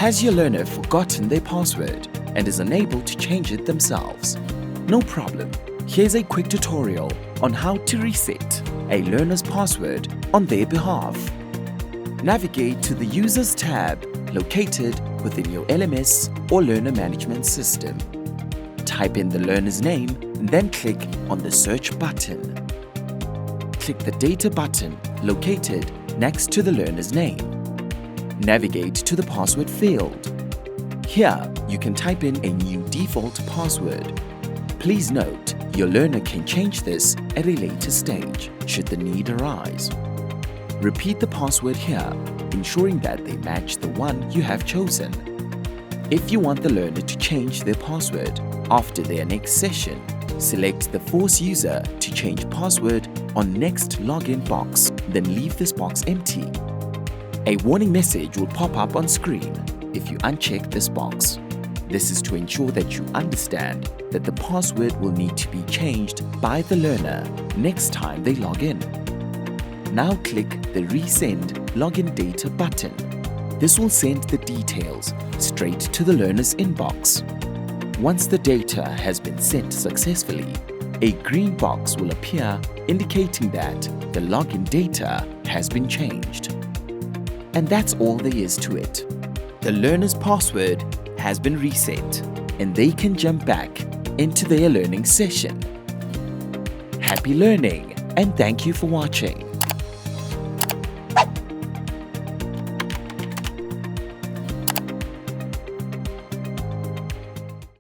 Has your learner forgotten their password and is unable to change it themselves? No problem. Here's a quick tutorial on how to reset a learner's password on their behalf. Navigate to the Users tab located within your LMS or Learner Management System. Type in the learner's name and then click on the Search button. Click the Data button located next to the learner's name. Navigate to the password field. Here, you can type in a new default password. Please note, your learner can change this at a later stage, should the need arise. Repeat the password here, ensuring that they match the one you have chosen. If you want the learner to change their password after their next session, select the Force User to change password on Next Login box, then leave this box empty. A warning message will pop up on screen if you uncheck this box. This is to ensure that you understand that the password will need to be changed by the learner next time they log in. Now click the Resend Login Data button. This will send the details straight to the learner's inbox. Once the data has been sent successfully, a green box will appear indicating that the login data has been changed. And that's all there is to it. The learner's password has been reset and they can jump back into their learning session. Happy learning and thank you for watching.